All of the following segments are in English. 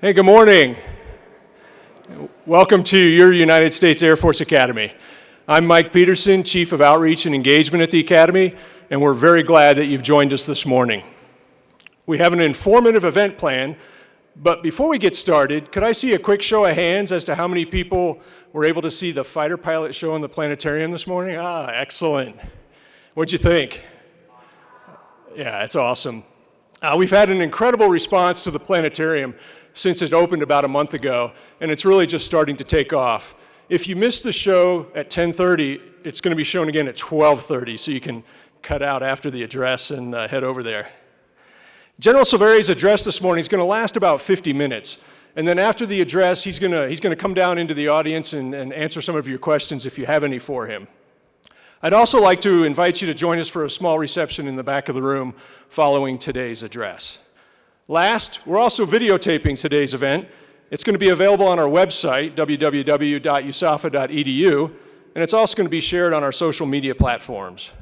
Hey, good morning. Welcome to your United States Air Force Academy. I'm Mike Peterson, Chief of Outreach and Engagement at the Academy, and we're very glad that you've joined us this morning. We have an informative event planned, but before we get started, could I see a quick show of hands as to how many people were able to see the fighter pilot show in the Planetarium this morning? Excellent. What'd you think? Yeah, it's awesome. We've had an incredible response to the Planetarium since it opened about a month ago, and it's really just starting to take off. If you missed the show at 10:30, it's going to be shown again at 12:30, so you can cut out after the address and head over there. General Silveria's address this morning is going to last about 50 minutes, and then after the address, he's going to come down into the audience and answer some of your questions if you have any for him. I'd also like to invite you to join us for a small reception in the back of the room following today's address. Last, we're also videotaping today's event. It's going to be available on our website, www.usafa.edu, and it's also going to be shared on our social media platforms.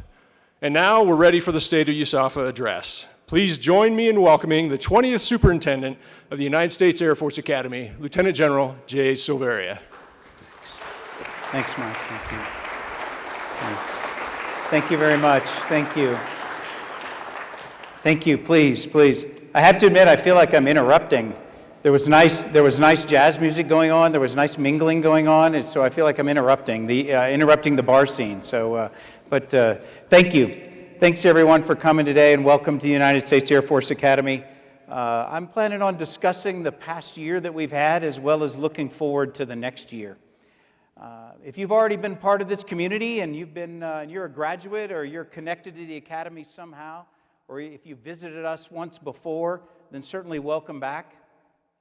And now we're ready for the State of USAFA address. Please join me in welcoming the 20th Superintendent of the United States Air Force Academy, Lieutenant General Jay Silveria. Thanks, Mike. Thank you. Thanks. Thank you very much. Thank you. Thank you. Please. I have to admit, I feel like I'm interrupting. There was nice jazz music going on. There was nice mingling going on, and so I feel like I'm interrupting the bar scene. So, thank you. Thanks everyone for coming today, and welcome to the United States Air Force Academy. I'm planning on discussing the past year that we've had, as well as looking forward to the next year. If you've already been part of this community, and you're a graduate, or you're connected to the Academy somehow, or if you visited us once before, then certainly welcome back.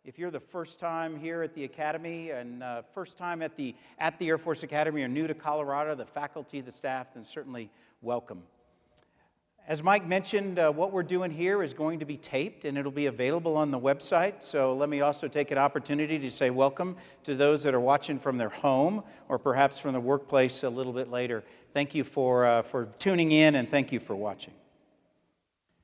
If you're the first time here at the Academy and first time at the Air Force Academy or new to Colorado, the faculty, the staff, then certainly welcome. As Mike mentioned, what we're doing here is going to be taped and it'll be available on the website. So let me also take an opportunity to say welcome to those that are watching from their home or perhaps from the workplace a little bit later. Thank you for tuning in and thank you for watching.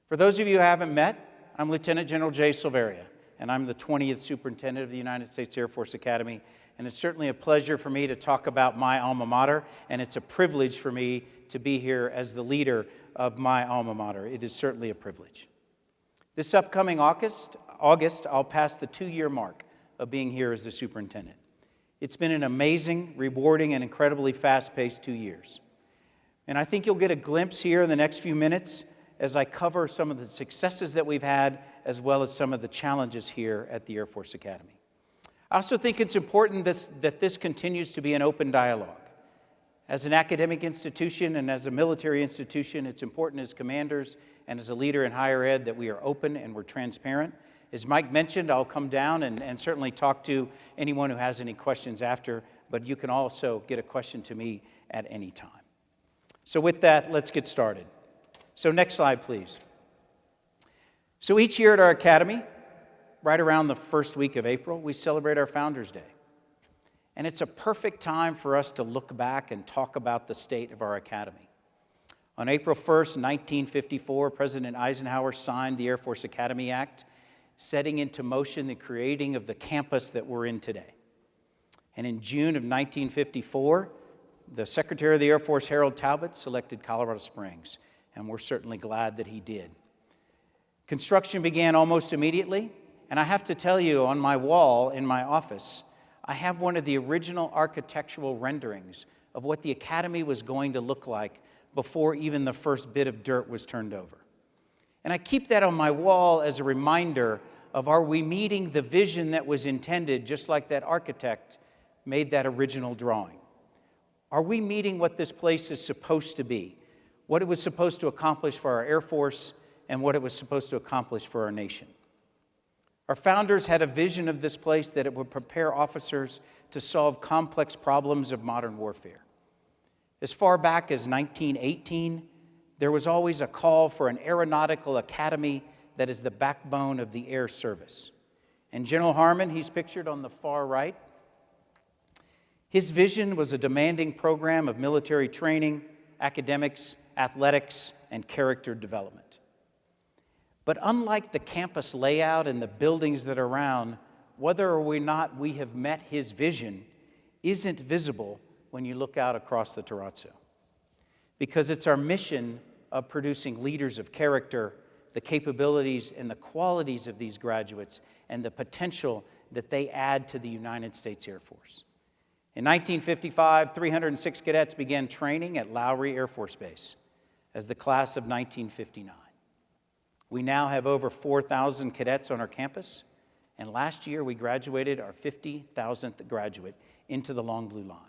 For those of you who haven't met, I'm Lieutenant General Jay Silveria, and I'm the 20th Superintendent of the United States Air Force Academy, and it's certainly a pleasure for me to talk about my alma mater, and it's a privilege for me to be here as the leader of my alma mater. It is certainly a privilege. This upcoming August, I'll pass the 2-year mark of being here as the superintendent. It's been an amazing, rewarding, and incredibly fast-paced 2 years. And I think you'll get a glimpse here in the next few minutes as I cover some of the successes that we've had, as well as some of the challenges here at the Air Force Academy. I also think it's important that this continues to be an open dialogue. As an academic institution and as a military institution, it's important as commanders and as a leader in higher ed that we are open and we're transparent. As Mike mentioned, I'll come down and certainly talk to anyone who has any questions after, but you can also get a question to me at any time. So with that, let's get started. So next slide, please. So each year at our Academy, right around the first week of April, we celebrate our Founders Day. And it's a perfect time for us to look back and talk about the state of our Academy. On April 1st, 1954, President Eisenhower signed the Air Force Academy Act, setting into motion the creating of the campus that we're in today. And in June of 1954, the Secretary of the Air Force, Harold Talbot, selected Colorado Springs. And we're certainly glad that he did. Construction began almost immediately, and I have to tell you, on my wall in my office, I have one of the original architectural renderings of what the Academy was going to look like before even the first bit of dirt was turned over. And I keep that on my wall as a reminder of, are we meeting the vision that was intended, just like that architect made that original drawing? Are we meeting what this place is supposed to be? What it was supposed to accomplish for our Air Force, and what it was supposed to accomplish for our nation. Our founders had a vision of this place that it would prepare officers to solve complex problems of modern warfare. As far back as 1918, there was always a call for an aeronautical academy that is the backbone of the air service. And General Harmon, he's pictured on the far right, his vision was a demanding program of military training, academics, athletics, and character development. But unlike the campus layout and the buildings that are around, whether or not we have met his vision isn't visible when you look out across the terrazzo. Because it's our mission of producing leaders of character, the capabilities and the qualities of these graduates, and the potential that they add to the United States Air Force. In 1955, 306 cadets began training at Lowry Air Force Base as the class of 1959. We now have over 4,000 cadets on our campus, and last year we graduated our 50,000th graduate into the Long Blue Line.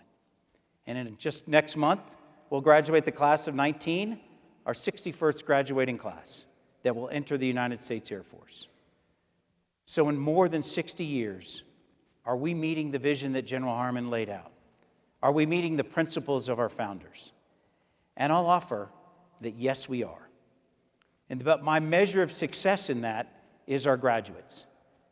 And in just next month, we'll graduate the class of 19, our 61st graduating class that will enter the United States Air Force. So in more than 60 years, are we meeting the vision that General Harmon laid out? Are we meeting the principles of our founders? And I'll offer that yes, we are. But my measure of success in that is our graduates.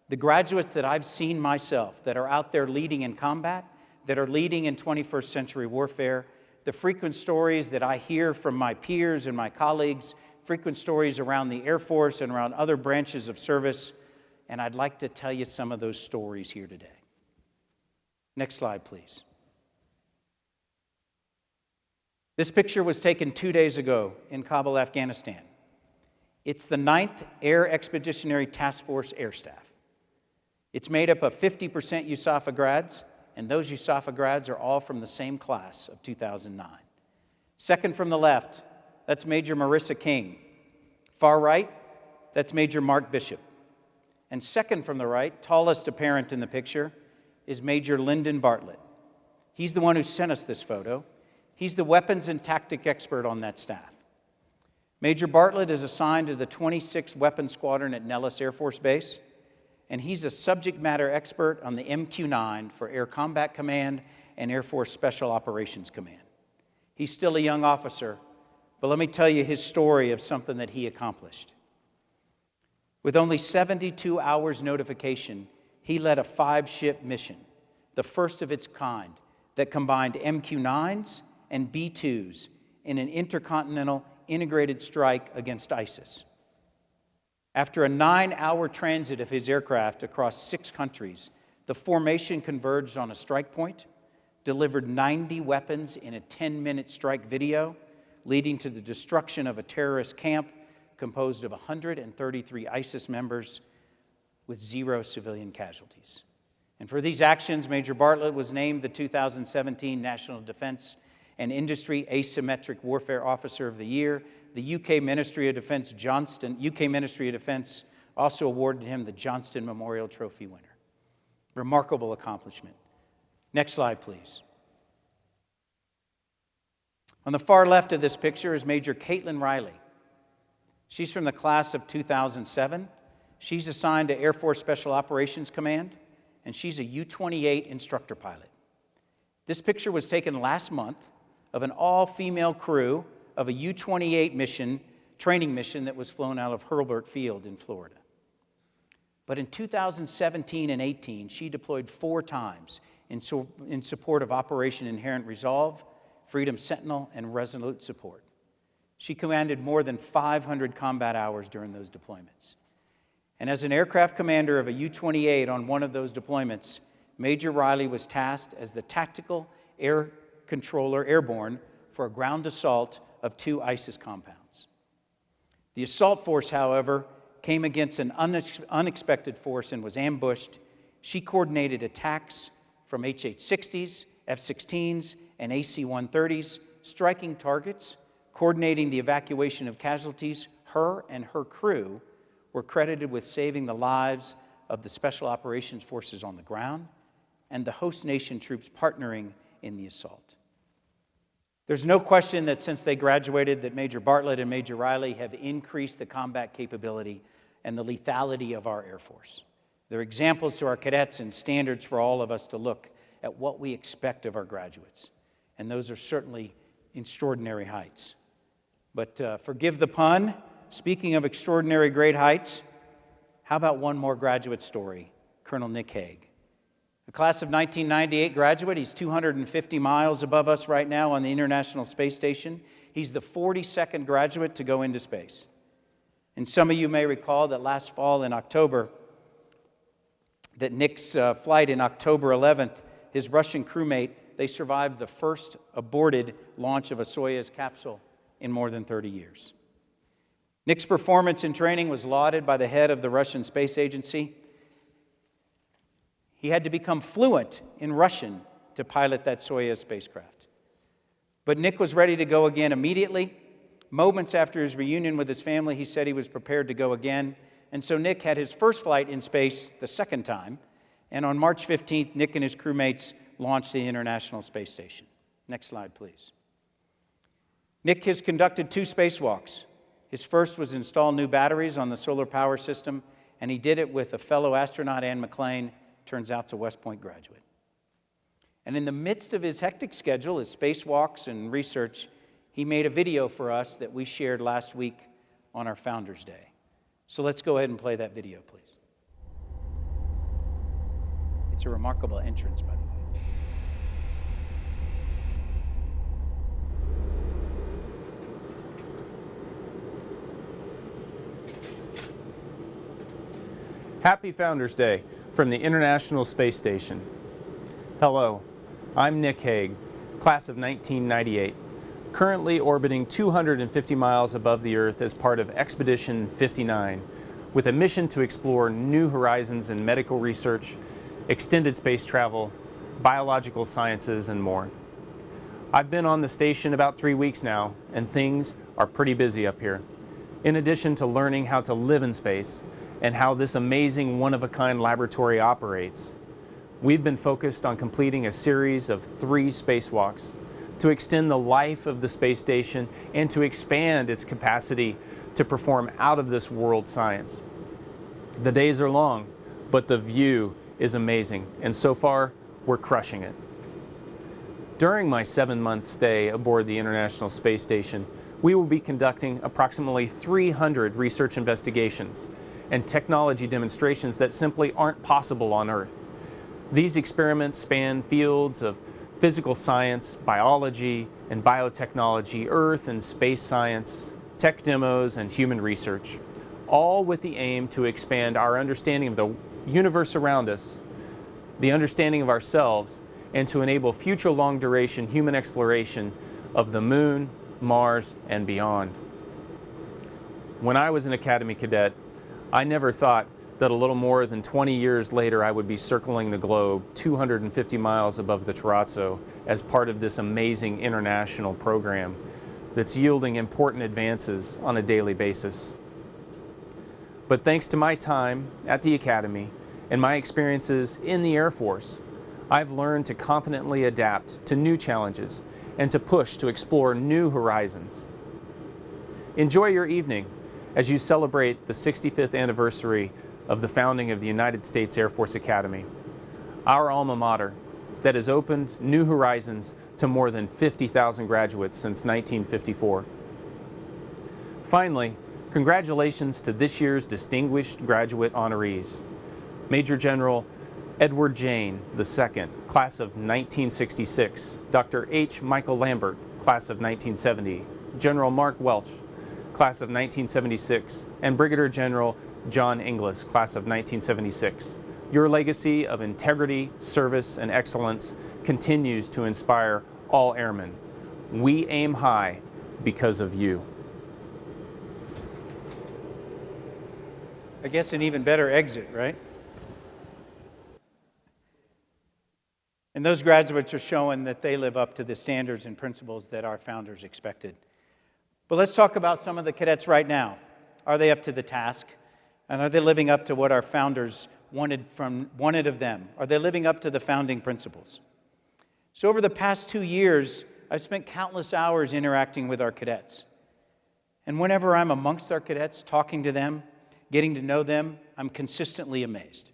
The graduates that I've seen myself, that are out there leading in combat, that are leading in 21st century warfare, the frequent stories that I hear from my peers and my colleagues, frequent stories around the Air Force and around other branches of service, and I'd like to tell you some of those stories here today. Next slide, please. This picture was taken 2 days ago in Kabul, Afghanistan. It's the 9th Air Expeditionary Task Force Air Staff. It's made up of 50% USAFA grads, and those USAFA grads are all from the same class of 2009. Second from the left, that's Major Marissa King. Far right, that's Major Mark Bishop. And second from the right, tallest apparent in the picture, is Major Lyndon Bartlett. He's the one who sent us this photo. He's the weapons and tactic expert on that staff. Major Bartlett is assigned to the 26th Weapons Squadron at Nellis Air Force Base, and he's a subject matter expert on the MQ-9 for Air Combat Command and Air Force Special Operations Command. He's still a young officer, but let me tell you his story of something that he accomplished. With only 72 hours notification, he led a 5-ship mission, the first of its kind, that combined MQ-9s and B-2s in an intercontinental integrated strike against ISIS. After a 9-hour transit of his aircraft across 6 countries, the formation converged on a strike point, delivered 90 weapons in a 10-minute strike video, leading to the destruction of a terrorist camp composed of 133 ISIS members with 0 civilian casualties. And for these actions, Major Bartlett was named the 2017 National Defense and Industry Asymmetric Warfare Officer of the Year. The UK Ministry of Defense also awarded him the Johnston Memorial Trophy winner. Remarkable accomplishment. Next slide, please. On the far left of this picture is Major Caitlin Riley. She's from the class of 2007. She's assigned to Air Force Special Operations Command, and she's a U-28 instructor pilot. This picture was taken last month of an all-female crew of a U-28 training mission that was flown out of Hurlburt Field in Florida. But in 2017 and 18, she deployed 4 times in support of Operation Inherent Resolve, Freedom Sentinel, and Resolute Support. She commanded more than 500 combat hours during those deployments. And as an aircraft commander of a U-28 on one of those deployments, Major Riley was tasked as the tactical air controller airborne for a ground assault of 2 ISIS compounds. The assault force, however, came against an unexpected force and was ambushed. She coordinated attacks from HH-60s, F-16s, and AC-130s, striking targets, coordinating the evacuation of casualties. Her and her crew were credited with saving the lives of the Special Operations Forces on the ground and the host nation troops partnering in the assault. There's no question that since they graduated, that Major Bartlett and Major Riley have increased the combat capability and the lethality of our Air Force. They're examples to our cadets and standards for all of us to look at what we expect of our graduates. And those are certainly extraordinary heights. But forgive the pun, speaking of extraordinary great heights, how about one more graduate story, Colonel Nick Hague. A class of 1998 graduate. He's 250 miles above us right now on the International Space Station. He's the 42nd graduate to go into space. And some of you may recall that last fall in October, that Nick's flight in October 11th, his Russian crewmate, they survived the first aborted launch of a Soyuz capsule in more than 30 years. Nick's performance in training was lauded by the head of the Russian Space Agency. He had to become fluent in Russian to pilot that Soyuz spacecraft. But Nick was ready to go again immediately. Moments after his reunion with his family, he said he was prepared to go again. And so Nick had his first flight in space the second time. And on March 15th, Nick and his crewmates launched the International Space Station. Next slide, please. Nick has conducted 2 spacewalks. His first was install new batteries on the solar power system, and he did it with a fellow astronaut, Ann McClain, turns out to West Point graduate. And in the midst of his hectic schedule, his spacewalks and research, he made a video for us that we shared last week on our Founders Day. So let's go ahead and play that video, please. It's a remarkable entrance, by the way. Happy Founders Day from the International Space Station. Hello, I'm Nick Hague, class of 1998, currently orbiting 250 miles above the Earth as part of Expedition 59, with a mission to explore new horizons in medical research, extended space travel, biological sciences, and more. I've been on the station about 3 weeks now, and things are pretty busy up here. In addition to learning how to live in space and how this amazing one-of-a-kind laboratory operates, we've been focused on completing a series of 3 spacewalks to extend the life of the space station and to expand its capacity to perform out-of-this-world science. The days are long, but the view is amazing, and so far, we're crushing it. During my 7-month stay aboard the International Space Station, we will be conducting approximately 300 research investigations and technology demonstrations that simply aren't possible on Earth. These experiments span fields of physical science, biology, and biotechnology, Earth and space science, tech demos, and human research, all with the aim to expand our understanding of the universe around us, the understanding of ourselves, and to enable future long-duration human exploration of the Moon, Mars, and beyond. When I was an Academy cadet, I never thought that a little more than 20 years later I would be circling the globe 250 miles above the terrazzo as part of this amazing international program that's yielding important advances on a daily basis. But thanks to my time at the Academy and my experiences in the Air Force, I've learned to confidently adapt to new challenges and to push to explore new horizons. Enjoy your evening as you celebrate the 65th anniversary of the founding of the United States Air Force Academy, our alma mater that has opened new horizons to more than 50,000 graduates since 1954. Finally, congratulations to this year's distinguished graduate honorees. Major General Edward Jane II, class of 1966, Dr. H. Michael Lambert, class of 1970, General Mark Welch, class of 1976, and Brigadier General John Inglis, class of 1976. Your legacy of integrity, service, and excellence continues to inspire all airmen. We aim high because of you. I guess an even better exit, right? And those graduates are showing that they live up to the standards and principles that our founders expected. But let's talk about some of the cadets right now. Are they up to the task? And are they living up to what our founders wanted of them? Are they living up to the founding principles? So over the past 2 years, I've spent countless hours interacting with our cadets. And whenever I'm amongst our cadets, talking to them, getting to know them, I'm consistently amazed.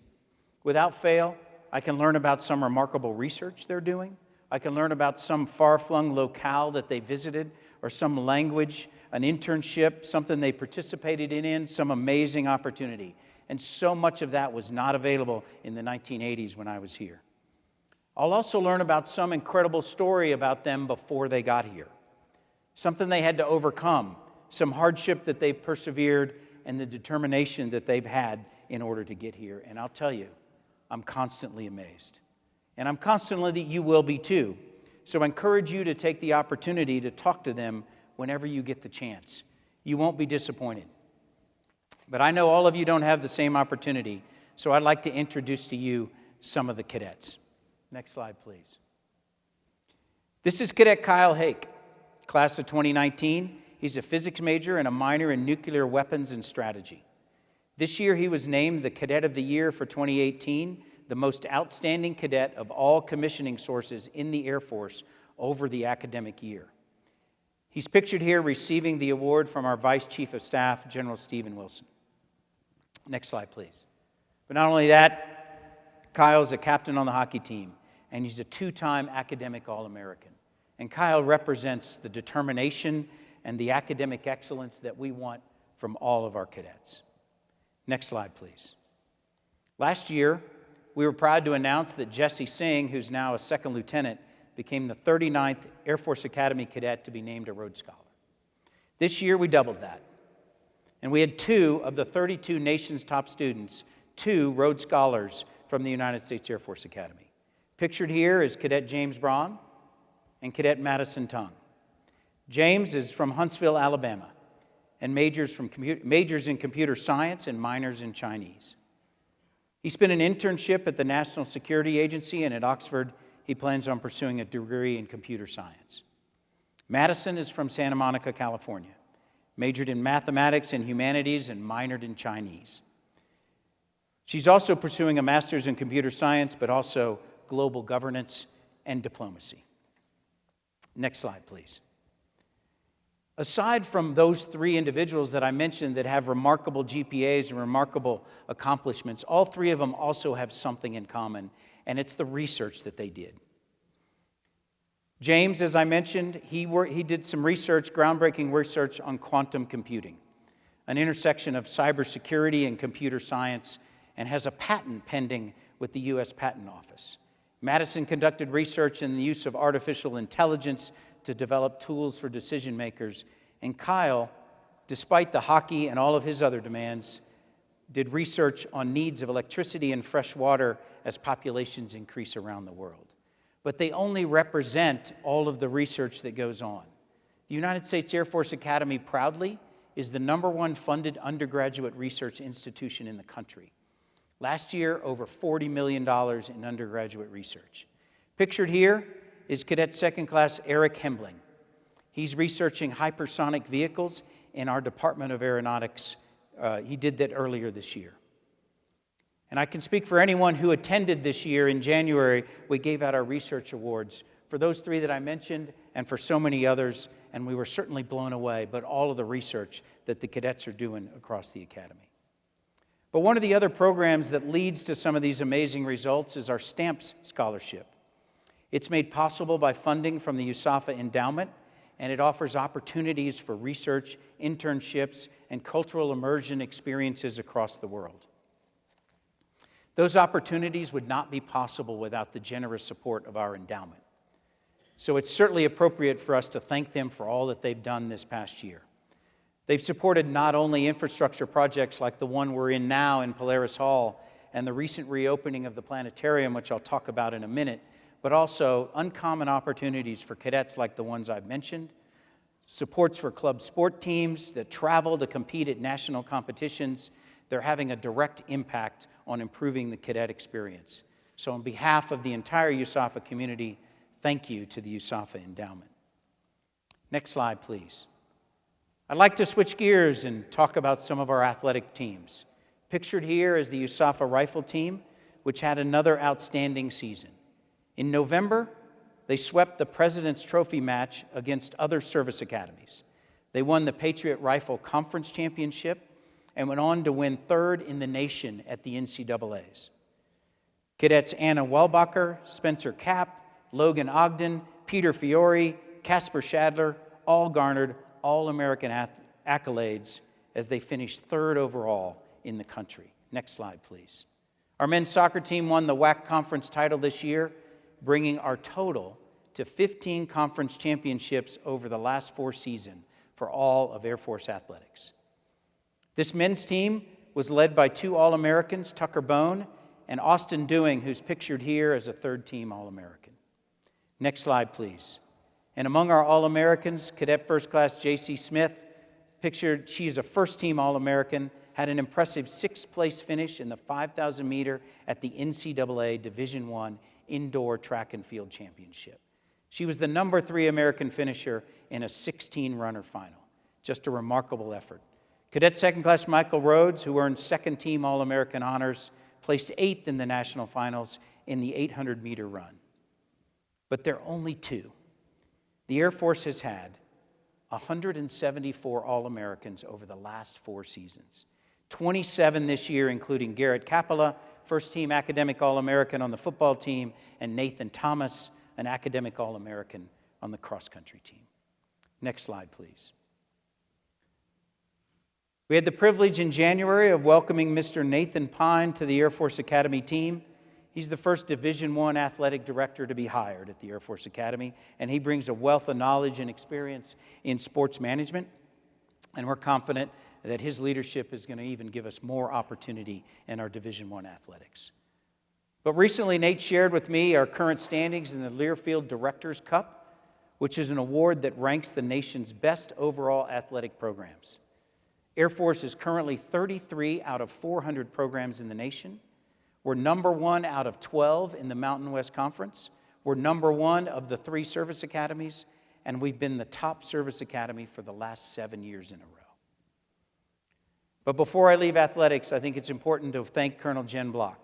Without fail, I can learn about some remarkable research they're doing. I can learn about some far-flung locale that they visited, or some language, an internship, something they participated in, some amazing opportunity. And so much of that was not available in the 1980s when I was here. I'll also learn about some incredible story about them before they got here. Something they had to overcome, some hardship that they've persevered, and the determination that they've had in order to get here. And I'll tell you, I'm constantly amazed. And I'm constantly, you will be too. So I encourage you to take the opportunity to talk to them whenever you get the chance. You won't be disappointed. But I know all of you don't have the same opportunity, so I'd like to introduce to you some of the cadets. Next slide, please. This is Cadet Kyle Hake, class of 2019. He's a physics major and a minor in nuclear weapons and strategy. This year, he was named the Cadet of the Year for 2018, the most outstanding cadet of all commissioning sources in the Air Force over the academic year. He's pictured here receiving the award from our Vice Chief of Staff, General Stephen Wilson. Next slide, please. But not only that, Kyle's a captain on the hockey team, and he's a two-time academic All-American. And Kyle represents the determination and the academic excellence that we want from all of our cadets. Next slide, please. Last year, we were proud to announce that Jesse Singh, who's now a second lieutenant, became the 39th Air Force Academy cadet to be named a Rhodes Scholar. This year, we doubled that. And we had 2 of the 32 nation's top students, 2 Rhodes Scholars from the United States Air Force Academy. Pictured here is Cadet James Braun and Cadet Madison Tung. James is from Huntsville, Alabama, and majors in computer science and minors in Chinese. He spent an internship at the National Security Agency, and at Oxford, he plans on pursuing a degree in computer science. Madison is from Santa Monica, California, majored in mathematics and humanities and minored in Chinese. She's also pursuing a master's in computer science, but also global governance and diplomacy. Next slide, please. Aside from those 3 individuals that I mentioned that have remarkable GPAs and remarkable accomplishments, all 3 of them also have something in common, and it's the research that they did. James, as I mentioned, he did some research, groundbreaking research on quantum computing, an intersection of cybersecurity and computer science, and has a patent pending with the U.S. Patent Office. Madison conducted research in the use of artificial intelligence to develop tools for decision makers. And Kyle, despite the hockey and all of his other demands, did research on needs of electricity and fresh water as populations increase around the world. But they only represent all of the research that goes on. The United States Air Force Academy proudly is the #1 funded undergraduate research institution in the country. Last year, over $40 million in undergraduate research. Pictured here is Cadet Second Class Eric Hembling. He's researching hypersonic vehicles in our Department of Aeronautics. He did that earlier this year. And I can speak for anyone who attended this year. In January, we gave out our research awards for those 3 that I mentioned and for so many others, and we were certainly blown away by all of the research that the cadets are doing across the academy. But one of the other programs that leads to some of these amazing results is our STAMPS scholarship. It's made possible by funding from the USAFA endowment, and it offers opportunities for research, internships, and cultural immersion experiences across the world. Those opportunities would not be possible without the generous support of our endowment. So it's certainly appropriate for us to thank them for all that they've done this past year. They've supported not only infrastructure projects like the one we're in now in Polaris Hall and the recent reopening of the Planetarium, which I'll talk about in a minute, but also uncommon opportunities for cadets like the ones I've mentioned, supports for club sport teams that travel to compete at national competitions. They're having a direct impact on improving the cadet experience. So on behalf of the entire USAFA community, thank you to the USAFA endowment. Next slide, please. I'd like to switch gears and talk about some of our athletic teams. Pictured here is the USAFA rifle team, which had another outstanding season. In November, they swept the President's Trophy match against other service academies. They won the Patriot Rifle Conference Championship and went on to win 3rd in the nation at the NCAAs. Cadets Anna Welbacher, Spencer Kapp, Logan Ogden, Peter Fiore, Casper Shadler all garnered All-American accolades as they finished 3rd overall in the country. Next slide, please. Our men's soccer team won the WAC conference title this year, bringing our total to 15 conference championships over the last 4 seasons for all of Air Force athletics. This men's team was led by 2 All-Americans, Tucker Bone and Austin Dewing, who's pictured here as a third-team All-American. Next slide, please. And among our All-Americans, Cadet First Class J.C. Smith, pictured, she is a first-team All-American, had an impressive 6th-place finish in the 5,000-meter at the NCAA Division I Indoor Track and Field Championship. She was the number 3 American finisher in a 16-runner final. Just a remarkable effort. Cadet Second Class Michael Rhodes, who earned second-team All-American honors, placed 8th in the national finals in the 800-meter run. But there are only 2. The Air Force has had 174 All-Americans over the last 4 seasons. 27 this year, including Garrett Capella, first-team academic All-American on the football team, and Nathan Thomas, an academic All-American on the cross-country team. Next slide, please. We had the privilege in January of welcoming Mr. Nathan Pine to the Air Force Academy team. He's the first Division I athletic director to be hired at the Air Force Academy, and he brings a wealth of knowledge and experience in sports management, and we're confident that his leadership is going to even give us more opportunity in our Division I athletics. But recently, Nate shared with me our current standings in the Airfield Directors Cup, which is an award that ranks the nation's best overall athletic programs. Air Force is currently 33 out of 400 programs in the nation. We're number 1 out of 12 in the Mountain West Conference. We're number 1 of the 3 service academies, and we've been the top service academy for the last 7 years in a row. But before I leave athletics, I think it's important to thank Colonel Jen Block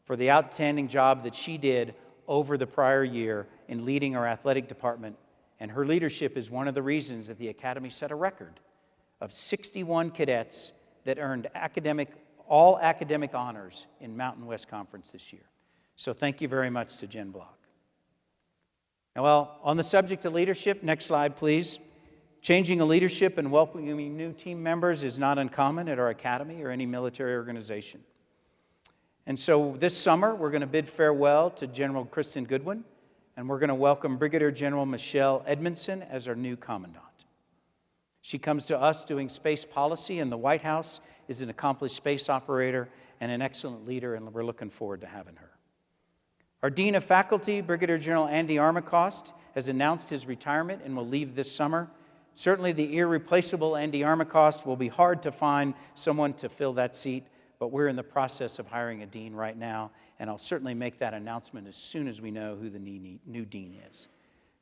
for the outstanding job that she did over the prior year in leading our athletic department, and her leadership is one of the reasons that the Academy set a record of 61 cadets that earned all academic honors in Mountain West Conference this year. So thank you very much to Jen Block. Now, well, on the subject of leadership, next slide, please. Changing a leadership and welcoming new team members is not uncommon at our academy or any military organization. And so this summer, we're going to bid farewell to General Kristen Goodwin, and we're going to welcome Brigadier General Michelle Edmondson as our new commandant. She comes to us doing space policy in the White House, is an accomplished space operator and an excellent leader, and we're looking forward to having her. Our Dean of Faculty, Brigadier General Andy Armacost, has announced his retirement and will leave this summer. Certainly the irreplaceable Andy Armacost will be hard to find someone to fill that seat, but we're in the process of hiring a dean right now, and I'll certainly make that announcement as soon as we know who the new dean is.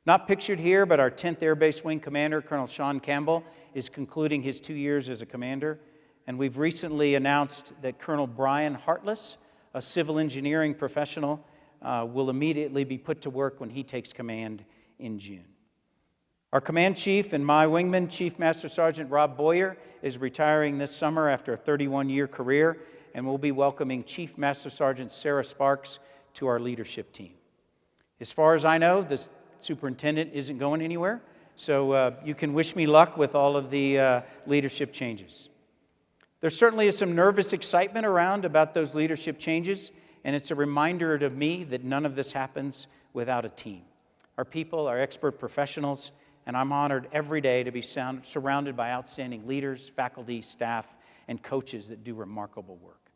Not pictured here, but our 10th Air Base Wing Commander, Colonel Sean Campbell, is concluding his 2 years as a commander, and we've recently announced that Colonel Brian Hartless, a civil engineering professional, will immediately be put to work when he takes command in June. Our command chief and my wingman, Chief Master Sergeant Rob Boyer, is retiring this summer after a 31-year career, and we'll be welcoming Chief Master Sergeant Sarah Sparks to our leadership team. As far as I know, the superintendent isn't going anywhere, so you can wish me luck with all of the leadership changes. There certainly is some nervous excitement around about those leadership changes, and it's a reminder to me that none of this happens without a team. Our people are expert professionals, and I'm honored every day to be surrounded by outstanding leaders, faculty, staff, and coaches that do remarkable work.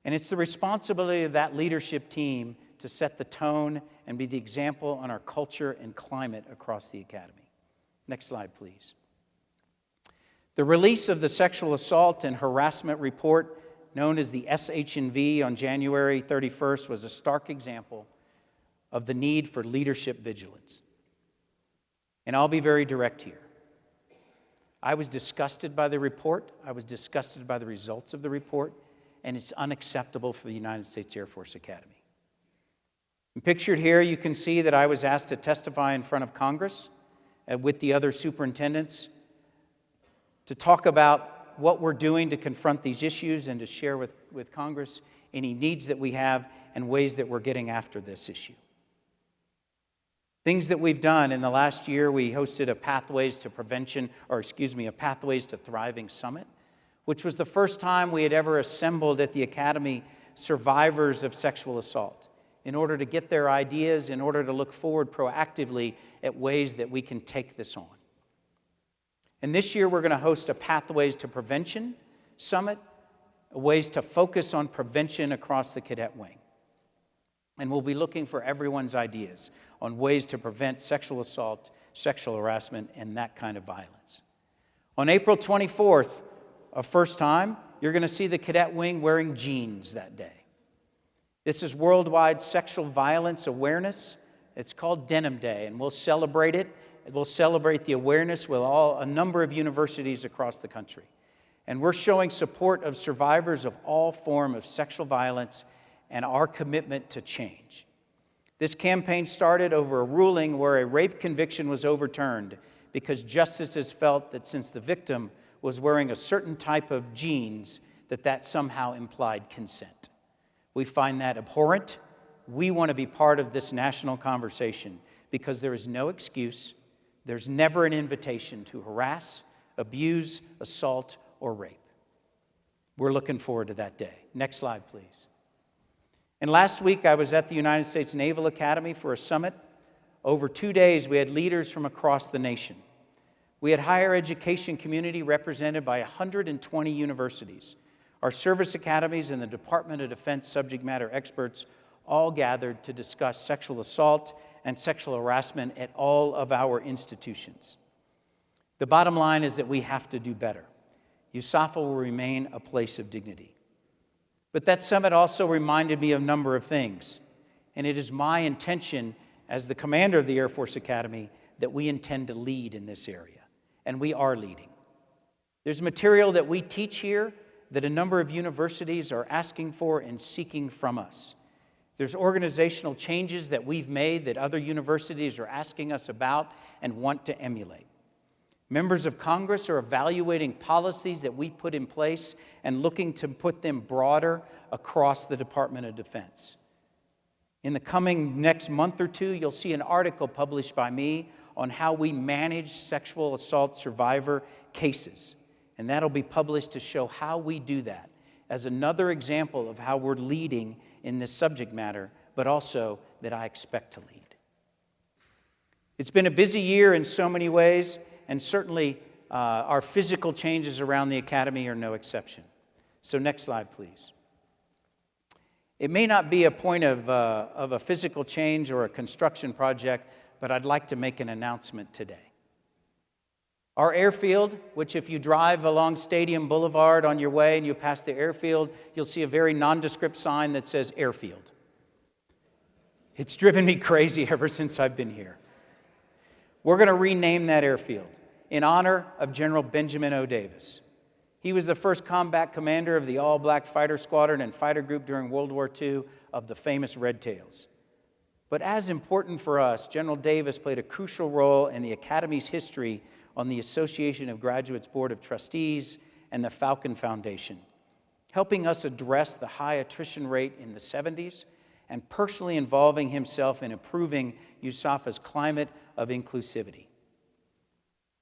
And it's the responsibility of that leadership team to set the tone and be the example on our culture and climate across the academy. Next slide, please. The release of the sexual assault and harassment report, known as the SH&V, on January 31st was a stark example of the need for leadership vigilance. And I'll be very direct here. I was disgusted by the report. I was disgusted by the results of the report, and it's unacceptable for the United States Air Force Academy. And pictured here, you can see that I was asked to testify in front of Congress with the other superintendents to talk about what we're doing to confront these issues and to share with Congress any needs that we have and ways that we're getting after this issue. Things that we've done in the last year, we hosted a Pathways to Thriving Summit, which was the first time we had ever assembled at the Academy survivors of sexual assault in order to get their ideas, in order to look forward proactively at ways that we can take this on. And this year we're going to host a Pathways to Prevention Summit ways to focus on prevention across the cadet wing. And we'll be looking for everyone's ideas on ways to prevent sexual assault, sexual harassment, and that kind of violence. On April 24th, a first time, you're going to see the cadet wing wearing jeans that day. This is Worldwide Sexual Violence Awareness. It's called Denim Day, and we'll celebrate it. We'll celebrate the awareness with a number of universities across the country. And we're showing support of survivors of all forms of sexual violence and our commitment to change. This campaign started over a ruling where a rape conviction was overturned because justices felt that since the victim was wearing a certain type of jeans, that somehow implied consent. We find that abhorrent. We want to be part of this national conversation because there is no excuse, there's never an invitation to harass, abuse, assault, or rape. We're looking forward to that day. Next slide, please. And last week, I was at the United States Naval Academy for a summit. Over 2 days, we had leaders from across the nation. We had higher education community represented by 120 universities. Our service academies and the Department of Defense subject matter experts all gathered to discuss sexual assault and sexual harassment at all of our institutions. The bottom line is that we have to do better. USAFA will remain a place of dignity. But that summit also reminded me of a number of things. And it is my intention as the commander of the Air Force Academy that we intend to lead in this area. And we are leading. There's material that we teach here that a number of universities are asking for and seeking from us. There's organizational changes that we've made that other universities are asking us about and want to emulate. Members of Congress are evaluating policies that we put in place and looking to put them broader across the Department of Defense. In the coming next month or two, you'll see an article published by me on how we manage sexual assault survivor cases. And that'll be published to show how we do that as another example of how we're leading in this subject matter, but also that I expect to lead. It's been a busy year in so many ways, and certainly our physical changes around the academy are no exception. So next slide, please. It may not be a point of a physical change or a construction project, but I'd like to make an announcement today. Our airfield, which if you drive along Stadium Boulevard on your way and you pass the airfield, you'll see a very nondescript sign that says Airfield. It's driven me crazy ever since I've been here. We're going to rename that airfield in honor of General Benjamin O. Davis. He was the first combat commander of the all-black fighter squadron and fighter group during World War II of the famous Red Tails. But as important for us, General Davis played a crucial role in the Academy's history on the Association of Graduates Board of Trustees and the Falcon Foundation, helping us address the high attrition rate in the 70s and personally involving himself in improving USAFA's climate of inclusivity.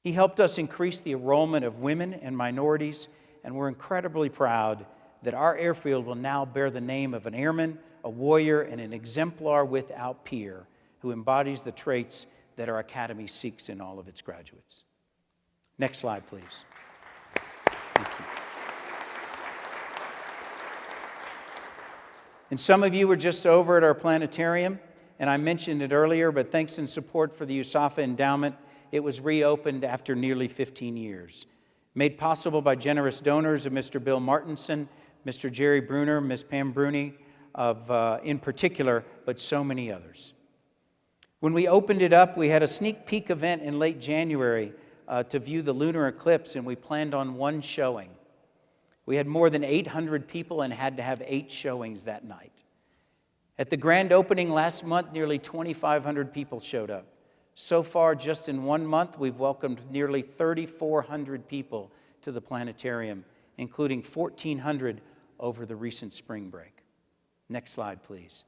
He helped us increase the enrollment of women and minorities, and we're incredibly proud that our airfield will now bear the name of an airman, a warrior, and an exemplar without peer who embodies the traits that our academy seeks in all of its graduates. Next slide, please. Thank you. And some of you were just over at our planetarium, and I mentioned it earlier, but thanks in support for the USAFA endowment, it was reopened after nearly 15 years. Made possible by generous donors of Mr. Bill Martinson, Mr. Jerry Bruner, Ms. Pam Bruni, in particular, but so many others. When we opened it up, we had a sneak peek event in late January to view the lunar eclipse, and we planned on one showing. We had more than 800 people and had to have 8 showings that night. At the grand opening last month, nearly 2,500 people showed up. So far, just in 1 month, we've welcomed nearly 3,400 people to the planetarium, including 1,400 over the recent spring break. Next slide, please.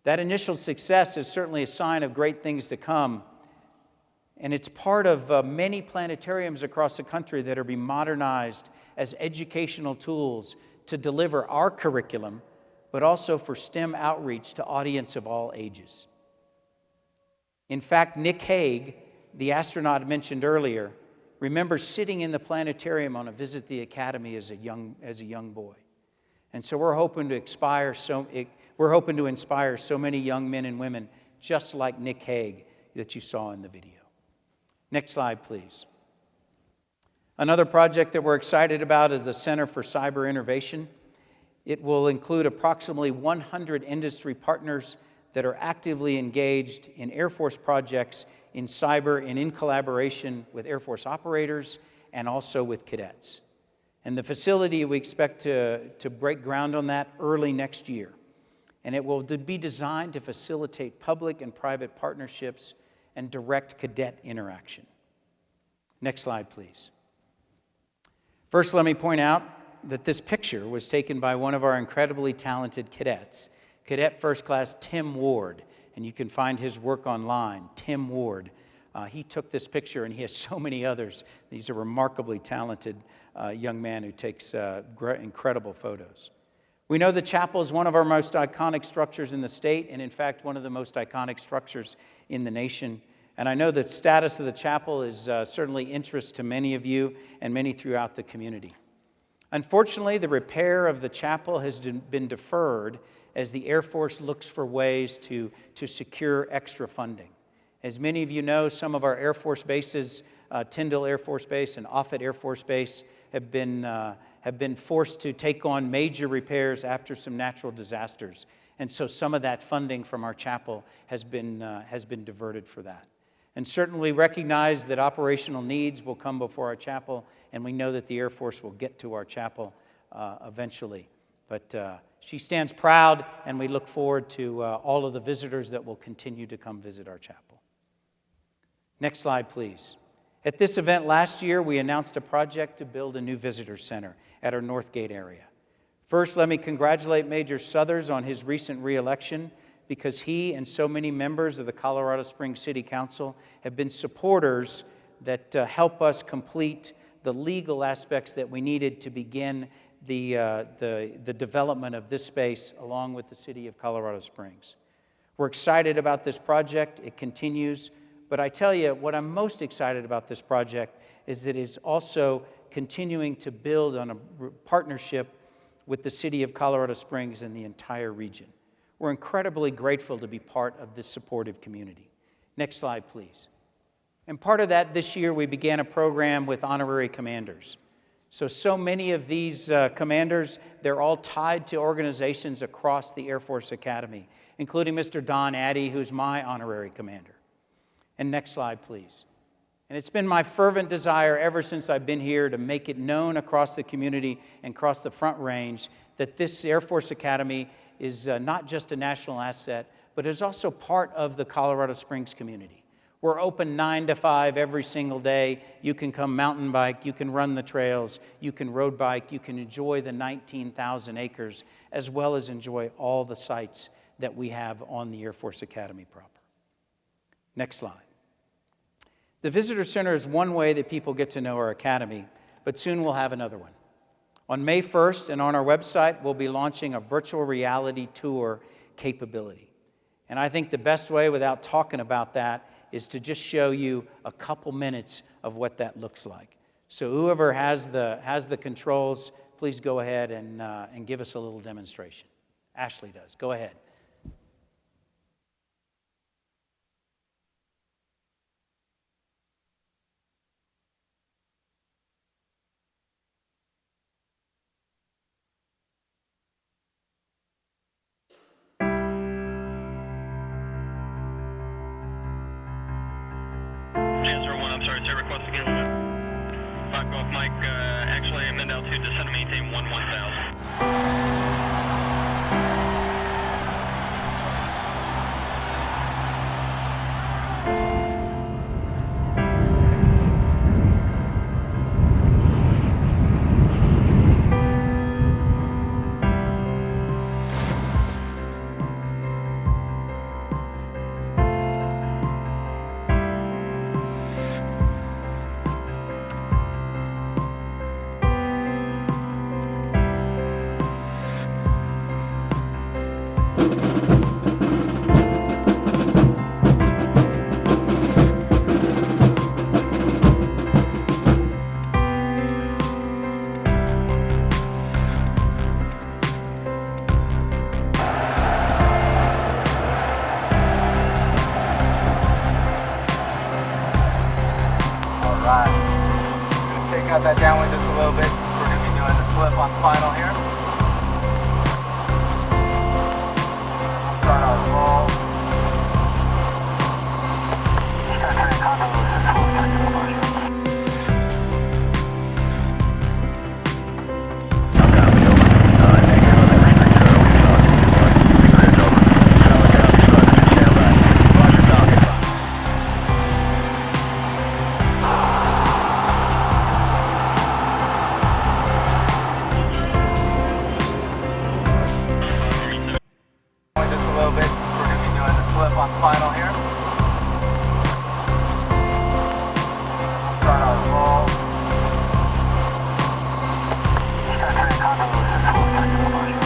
That initial success is certainly a sign of great things to come, and it's part of many planetariums across the country that are being modernized as educational tools to deliver our curriculum, but also for STEM outreach to audience of all ages. In fact, Nick Hague, the astronaut mentioned earlier, remembers sitting in the planetarium on a visit to the academy as a young boy. And so we're hoping to inspire so many young men and women just like Nick Hague that you saw in the video. Next slide, please. Another project that we're excited about is the Center for Cyber Innovation. It will include approximately 100 industry partners that are actively engaged in Air Force projects in cyber and in collaboration with Air Force operators and also with cadets. And the facility, we expect to break ground on that early next year. And it will be designed to facilitate public and private partnerships and direct cadet interaction. Next slide, please. First, let me point out that this picture was taken by one of our incredibly talented cadets, Cadet First Class Tim Ward, and you can find his work online, Tim Ward. He took this picture, and he has so many others. He's a remarkably talented young man who takes incredible photos. We know the chapel is one of our most iconic structures in the state, and in fact, one of the most iconic structures in the nation. And I know the status of the chapel is certainly interest to many of you and many throughout the community. Unfortunately, the repair of the chapel has been deferred as the Air Force looks for ways to secure extra funding. As many of you know, some of our Air Force bases, Tyndall Air Force Base and Offutt Air Force Base, have been forced to take on major repairs after some natural disasters. And so some of that funding from our chapel has been diverted for that. And certainly recognize that operational needs will come before our chapel, and we know that the Air Force will get to our chapel eventually. But she stands proud, and we look forward to all of the visitors that will continue to come visit our chapel. Next slide, please. At this event last year, we announced a project to build a new visitor center at our Northgate area. First, let me congratulate Major Suthers on his recent re-election, because he and so many members of the Colorado Springs City Council have been supporters that help us complete the legal aspects that we needed to begin the development of this space along with the City of Colorado Springs. We're excited about this project. It continues. But I tell you, what I'm most excited about this project is that it's also continuing to build on a partnership with the City of Colorado Springs and the entire region. We're incredibly grateful to be part of this supportive community. Next slide, please. And part of that, this year, we began a program with honorary commanders. So many of these commanders, they're all tied to organizations across the Air Force Academy, including Mr. Don Addy, who's my honorary commander. And next slide, please. And it's been my fervent desire ever since I've been here to make it known across the community and across the Front Range that this Air Force Academy is not just a national asset, but is also part of the Colorado Springs community. We're open 9 to 5 every single day. You can come mountain bike, you can run the trails, you can road bike, you can enjoy the 19,000 acres, as well as enjoy all the sites that we have on the Air Force Academy proper. Next slide. The Visitor Center is one way that people get to know our academy, but soon we'll have another one. On May 1st and on our website, we'll be launching a virtual reality tour capability. And I think the best way, without talking about that, is to just show you a couple minutes of what that looks like. So whoever has the controls, please go ahead and give us a little demonstration. Ashley does. Go ahead. I'm sorry, say request again. 5 Golf Mike, actually amend altitude to descend and maintain 1000. final here. Start our roll. Planetarium contact is full technical pressure. Just a little bit since we're going to be doing the slip on final here. Start our roll. Planetarium contact is full technical pressure.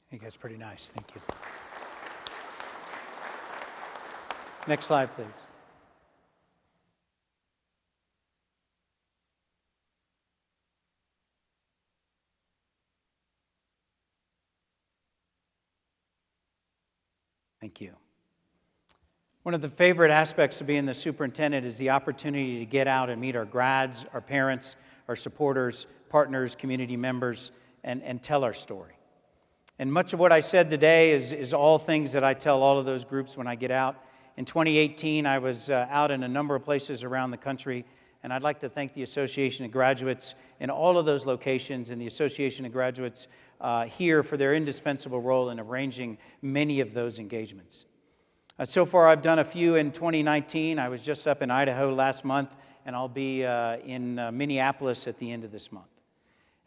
I think that's pretty nice. Thank you. Next slide, please. Thank you. One of the favorite aspects of being the superintendent is the opportunity to get out and meet our grads, our parents, our supporters, partners, community members, and tell our story. And much of what I said today is all things that I tell all of those groups when I get out. In 2018, I was out in a number of places around the country, and I'd like to thank the Association of Graduates in all of those locations and the Association of Graduates here for their indispensable role in arranging many of those engagements. So far, I've done a few in 2019. I was just up in Idaho last month, and I'll be in Minneapolis at the end of this month.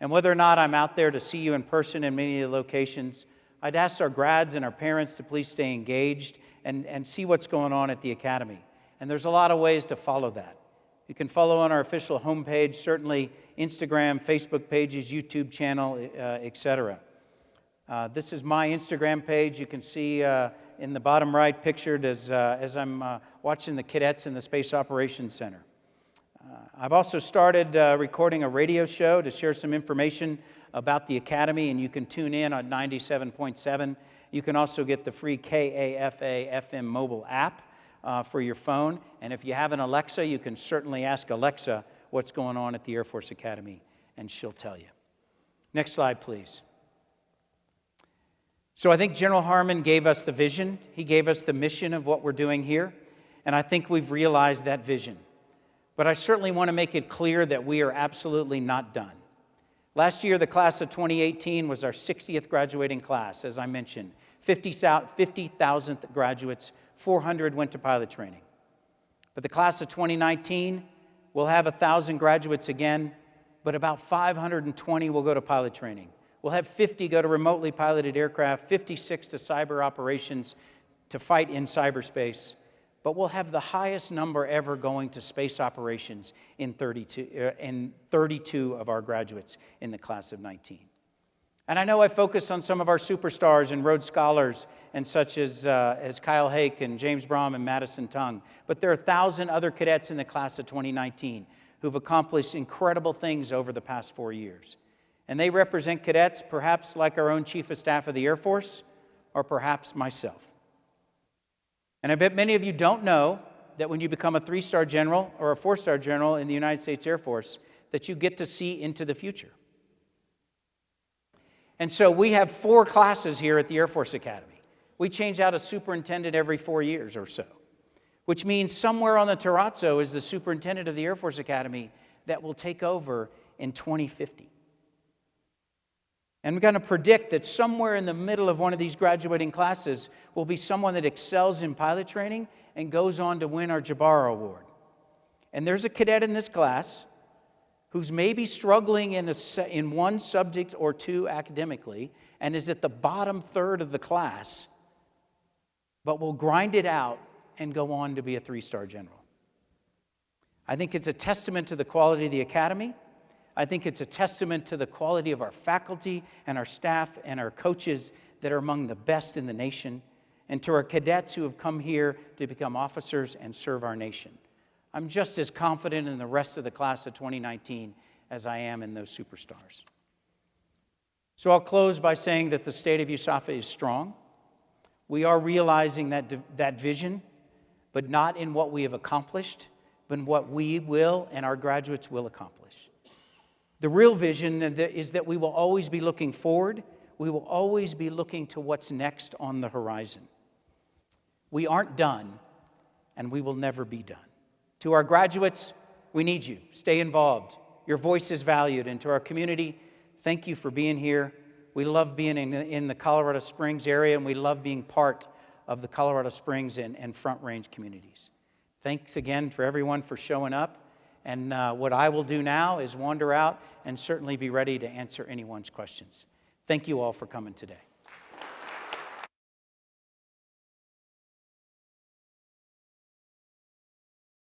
And whether or not I'm out there to see you in person in many of the locations, I'd ask our grads and our parents to please stay engaged and see what's going on at the Academy. And there's a lot of ways to follow that. You can follow on our official homepage, certainly Instagram, Facebook pages, YouTube channel, etc. This is my Instagram page. You can see in the bottom right pictured as I'm watching the cadets in the Space Operations Center. I've also started recording a radio show to share some information about the Academy, and you can tune in on 97.7. You can also get the free KAFA FM mobile app for your phone, and if you have an Alexa, you can certainly ask Alexa what's going on at the Air Force Academy, and she'll tell you. Next slide, please. So I think General Harmon gave us the vision. He gave us the mission of what we're doing here, and I think we've realized that vision. But I certainly want to make it clear that we are absolutely not done. Last year, the class of 2018 was our 60th graduating class, as I mentioned. 50,000th graduates, 400 went to pilot training. But the class of 2019 will have 1,000 graduates again, but about 520 will go to pilot training. We'll have 50 go to remotely piloted aircraft, 56 to cyber operations to fight in cyberspace. But we'll have the highest number ever going to space operations in 32 of our graduates in the class of 19. And I know I focused on some of our superstars and Rhodes Scholars and such as Kyle Hake and James Brom and Madison Tung. But there are 1,000 other cadets in the class of 2019 who've accomplished incredible things over the past 4 years. And they represent cadets perhaps like our own Chief of Staff of the Air Force or perhaps myself. And I bet many of you don't know that when you become a 3-star general or a 4-star general in the United States Air Force, that you get to see into the future. And so we have 4 classes here at the Air Force Academy. We change out a superintendent every 4 years or so, which means somewhere on the terrazzo is the superintendent of the Air Force Academy that will take over in 2050. And we're going to predict that somewhere in the middle of one of these graduating classes will be someone that excels in pilot training and goes on to win our Jabara Award. And there's a cadet in this class who's maybe struggling in one subject or two academically and is at the bottom third of the class, but will grind it out and go on to be a 3-star general. I think it's a testament to the quality of the academy. I think it's a testament to the quality of our faculty and our staff and our coaches that are among the best in the nation, and to our cadets who have come here to become officers and serve our nation. I'm just as confident in the rest of the class of 2019 as I am in those superstars. So I'll close by saying that the state of USAFA is strong. We are realizing that vision, but not in what we have accomplished, but in what we will and our graduates will accomplish. The real vision is that we will always be looking forward. We will always be looking to what's next on the horizon. We aren't done, and we will never be done. To our graduates, we need you. Stay involved. Your voice is valued. And to our community, thank you for being here. We love being in the Colorado Springs area, and we love being part of the Colorado Springs and Front Range communities. Thanks again for everyone for showing up. And what I will do now is wander out and certainly be ready to answer anyone's questions. Thank you all for coming today.